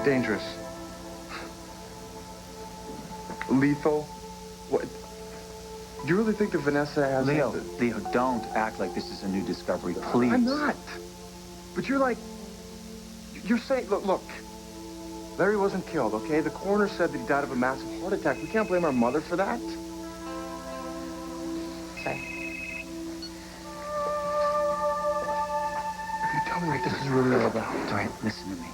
Dangerous. Lethal. What? Do you really think that Vanessa has... Leo, don't act like this is a new discovery, please. I'm not. But you're like... You're saying... Look. Larry wasn't killed, okay? The coroner said that he died of a massive heart attack. We can't blame our mother for that. Say. You tell me what this is really all about. All right, listen to me.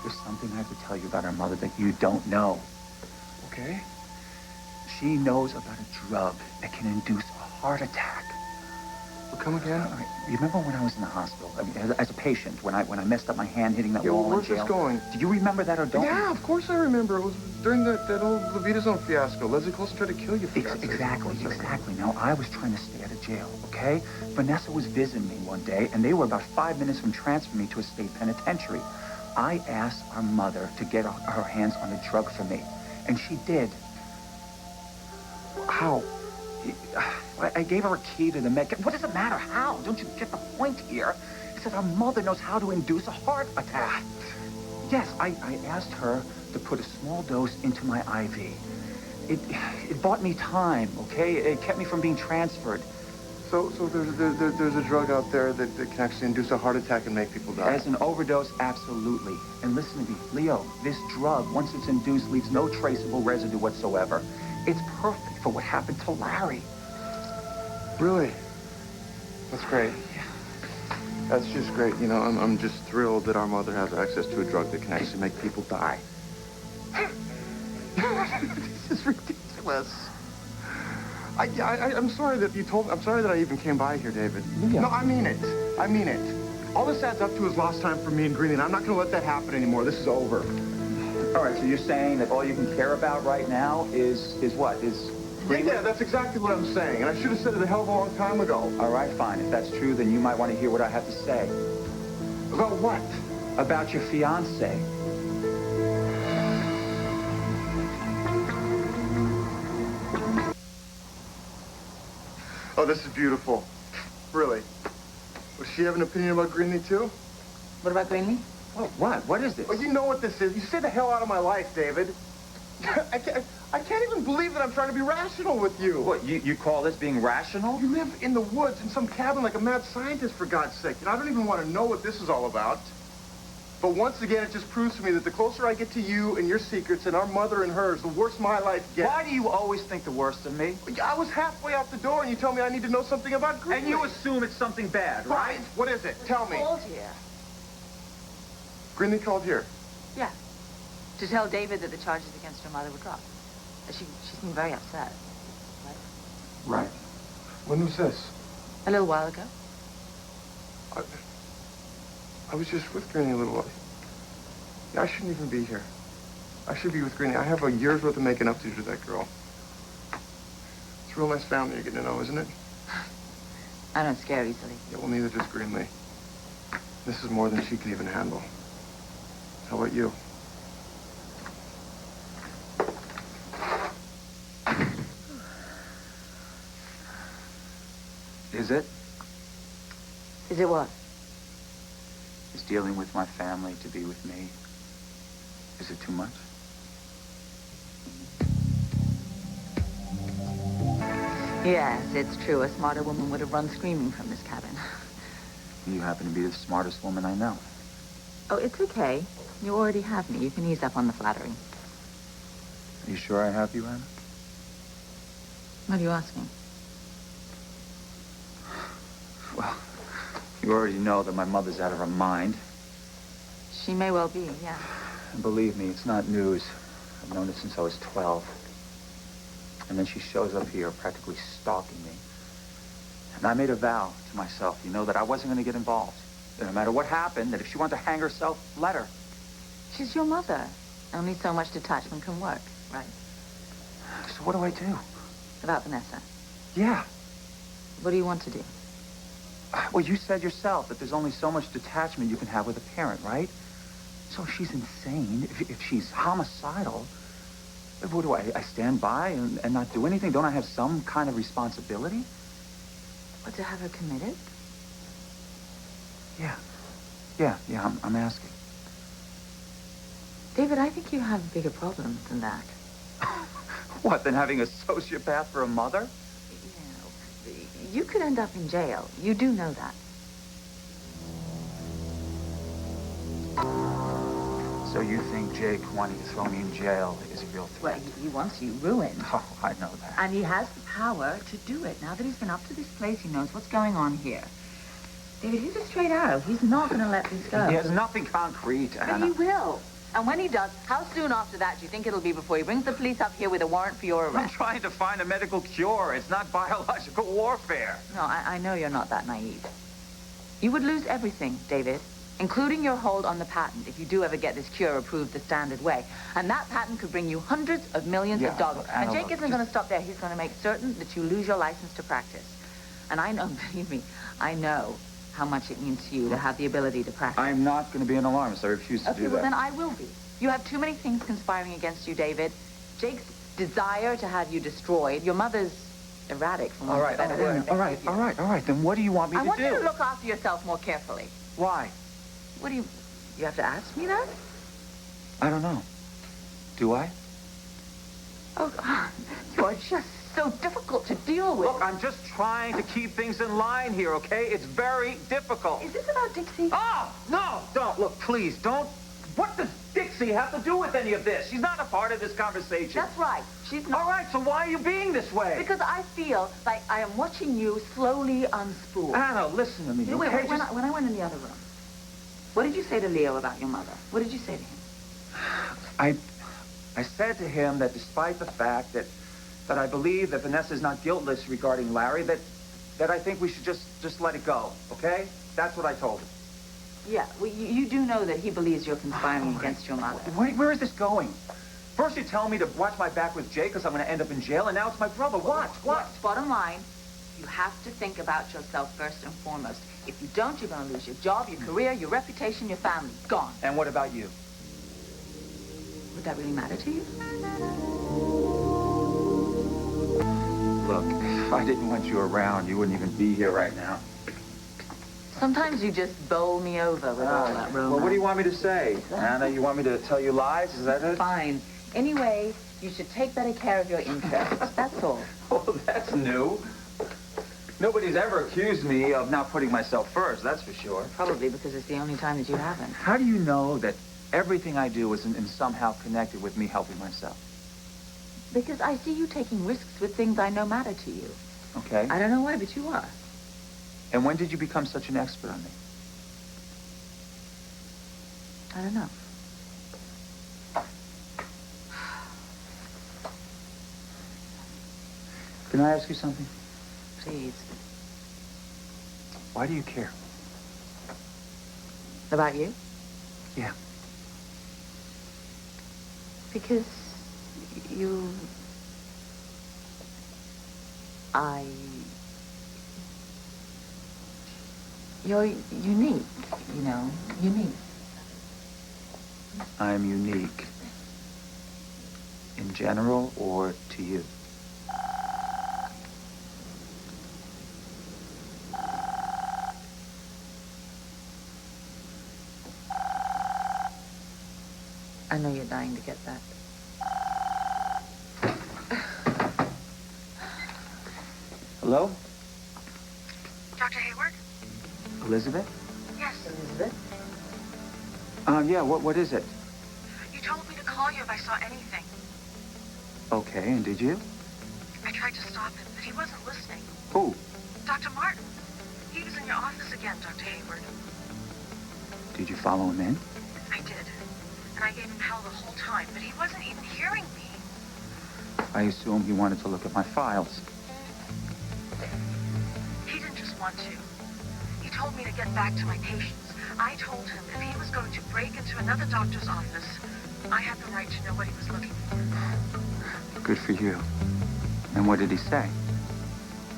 There's something I have to tell you about our mother that you don't know. Okay. She knows about a drug that can induce a heart attack. Well, come again? All right, you remember when I was in the hospital? I mean, as a patient, when I messed up my hand hitting that wall in jail? Where's this going? Do you remember that or don't? Yeah, of course I remember. It was during that old Levita Zone fiasco. Leslie Colson tried to kill you for that. Exactly. Now, I was trying to stay out of jail, okay? Vanessa was visiting me one day, and they were about 5 minutes from transferring me to a state penitentiary. I asked our mother to get her hands on the drug for me, and she did. How? I gave her a key to the med. What does it matter how? Don't you get the point here? It's that our mother knows how to induce a heart attack. Yes, I asked her to put a small dose into my IV. It bought me time, okay? It kept me from being transferred. So there's a drug out there that can actually induce a heart attack and make people die? As an overdose, absolutely. And listen to me, Leo, this drug, once it's induced, leaves no traceable residue whatsoever. It's perfect for what happened to Larry. Really? That's great. Yeah. That's just great. You know, I'm just thrilled that our mother has access to a drug that can actually make people die. This is ridiculous. I'm sorry that you told me. I'm sorry that I even came by here, David. Yeah. No, I mean it. I mean it. All this adds up to is lost time for me and Greenie, and I'm not going to let that happen anymore. This is over. All right, so you're saying that all you can care about right now is what? Yeah, that's exactly what I'm saying, and I should have said it a hell of a long time ago. All right, fine. If that's true, then you might want to hear what I have to say. About what? About your fiancé. Oh, this is beautiful. Really. Does she have an opinion about Greenie, too? What about Greenie? Oh, what? What is this? Well, you know what this is. You stay the hell out of my life, David. I can't even believe that I'm trying to be rational with you. What, you call this being rational? You live in the woods in some cabin like a mad scientist, for God's sake. And I don't even want to know what this is all about. But once again, it just proves to me that the closer I get to you and your secrets and our mother and hers, the worse my life gets. Why do you always think the worst of me? I was halfway out the door and you tell me I need to know something about Greenie. And you assume it's something bad, right? What is it? Tell me. Called here. Greenie called here. Yeah. To tell David that the charges against her mother were dropped. She seemed very upset. Right. When was this? A little while ago. I was just with Greenie a little while. Yeah, I shouldn't even be here. I should be with Greenie. I have a year's worth of making up to do to that girl. It's a real nice family you're getting to know, isn't it? I don't scare easily. Yeah, well, neither does Greenlee. This is more than she can even handle. How about you? Is it? Is it what? Is dealing with my family to be with me? Is it too much? Yes, it's true. A smarter woman would have run screaming from this cabin. You happen to be the smartest woman I know. Oh, it's okay. You already have me. You can ease up on the flattery. Are you sure I have you, Anna? What are you asking? Well, you already know that my mother's out of her mind. She may well be, yeah. And believe me, it's not news. I've known it since I was 12. And then she shows up here practically stalking me. And I made a vow to myself, you know, that I wasn't going to get involved. That no matter what happened, that if she wanted to hang herself, let her. She's your mother. Only so much detachment can work, right? So what do I do? About Vanessa. Yeah. What do you want to do? Well, you said yourself that there's only so much detachment you can have with a parent, right? So if she's insane, if she's homicidal, what do I stand by and not do anything? Don't I have some kind of responsibility? What, to have her committed? Yeah, I'm asking. David, I think you have bigger problems than that. What, than having a sociopath for a mother? You know, you could end up in jail. You do know that. So you think Jake wanting to throw me in jail is a real threat? Well, he wants you ruined. Oh, I know that. And he has the power to do it. Now that he's been up to this place, he knows what's going on here. David, he's a straight arrow. He's not going to let this go. He has nothing concrete, But Anna. he will. And when he does, how soon after that do you think it'll be before he brings the police up here with a warrant for your I'm arrest? trying to find a medical cure. It's not biological warfare. No, I know you're not that naive. You would lose everything, David, including your hold on the patent if you do ever get this cure approved the standard way. And that patent could bring you hundreds of millions of dollars. Anna, And Jake isn't going to stop there. He's going to make certain that you lose your license to practice. And I know, believe me, I know how much it means to you to have the ability to practice. I'm not going to be an alarmist. I refuse to do that. Okay, well, then I will be. You have too many things conspiring against you, David. Jake's desire to have you destroyed. Your mother's erratic, for want of a better word. All right. Then what do you want me to do? I want you to look after yourself more carefully. Why? What do you have to ask me that? I don't know. Do I? Oh, God. You're just so difficult to deal with. Look, I'm just trying to keep things in line here, okay? It's very difficult. Is this about Dixie? Oh, no, don't. Look, please, don't. What does Dixie have to do with any of this? She's not a part of this conversation. That's right. She's not. All right, so why are you being this way? Because I feel like I am watching you slowly unspool. Anna, listen to me, You know, okay? when I went in the other room, what did you say to Leo about your mother? What did you say to him? I said to him that despite the fact that I believe that Vanessa's not guiltless regarding Larry, that I think we should just let it go, okay? That's what I told him. Yeah, well, you do know that he believes you're conspiring against your mother. Where is this going? First you tell me to watch my back with Jake because I'm going to end up in jail, and now it's my brother. What? Yes, bottom line, you have to think about yourself first and foremost. If you don't, you're going to lose your job, your career, your reputation, your family. Gone. And what about you? Would that really matter to you? Look, if I didn't want you around, you wouldn't even be here right now. Sometimes you just bowl me over with all that romance. Well, what do you want me to say? Anna, you want me to tell you lies? Is that it? Fine. Anyway, you should take better care of your interests. That's all. Oh, that's new. Nobody's ever accused me of not putting myself first, that's for sure. Probably because it's the only time that you haven't. How do you know that everything I do is somehow connected with me helping myself? Because I see you taking risks with things I know matter to you. Okay. I don't know why, but you are. And when did you become such an expert on me? I don't know. Can I ask you something? Please. Why do you care? About you? Yeah. Because you're unique, you know, unique. I'm unique. In general or to you? I know you're dying to get that. Hello? Dr. Hayward? Elizabeth? Yes. Elizabeth? Yeah, what is it? You told me to call you if I saw anything. Okay, and did you? I tried to stop him, but he wasn't listening. Who? Dr. Martin. He was in your office again, Dr. Hayward. Did you follow him in? I did. And I gave him hell the whole time, but he wasn't even hearing me. I assume he wanted to look at my files. He didn't just want to. He told me to get back to my patients. I told him if he was going to break into another doctor's office, I had the right to know what he was looking for. Good for you. And what did he say?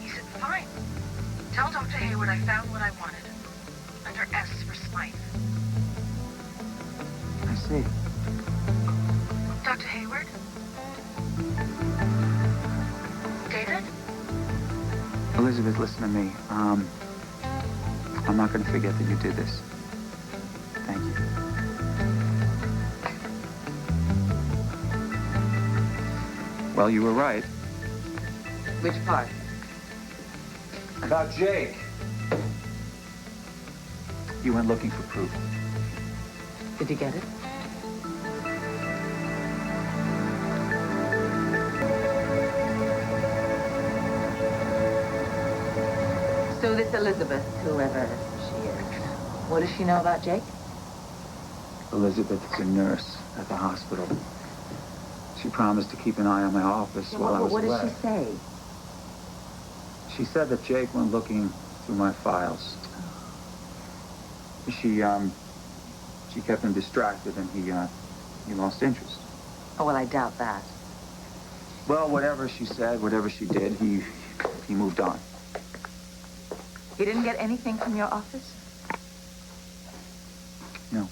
He said, fine. Tell Dr. Hayward I found what I wanted. Under S for Smythe. I see. Dr. Hayward? David? Elizabeth, listen to me. I'm not going to forget that you did this. Thank you. Well, you were right. Which part? About Jake. You went looking for proof. Did you get it? So this Elizabeth, whoever she is, what does she know about Jake? Elizabeth is a nurse at the hospital. She promised to keep an eye on my office while I was What away. did she say? She said that Jake went looking through my files. She kept him distracted and he lost interest. Oh, well, I doubt that. Well, whatever she said, whatever she did, he moved on. You didn't get anything from your office? No.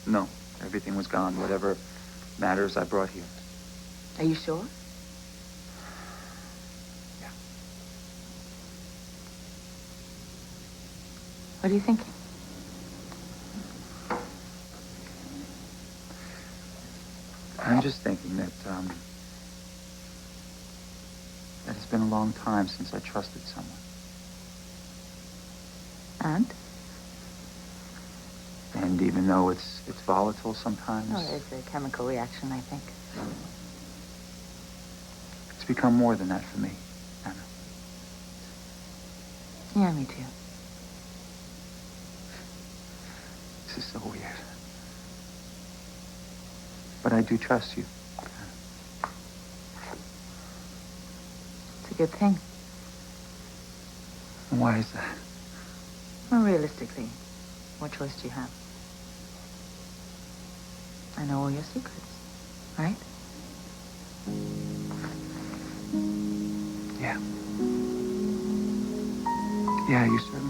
No. Everything was gone. Whatever matters I brought here. Are you sure? Yeah. What are you thinking? I'm just thinking that it's been a long time since I trusted someone. And even though it's volatile sometimes, Oh, it's a chemical reaction, I think. it's become more than that for me, Anna. Yeah, me too. This is so weird. But I do trust you. It's a good thing. And why is that? Well, realistically, what choice do you have? I know all your secrets, right? Yeah. Yeah, you certainly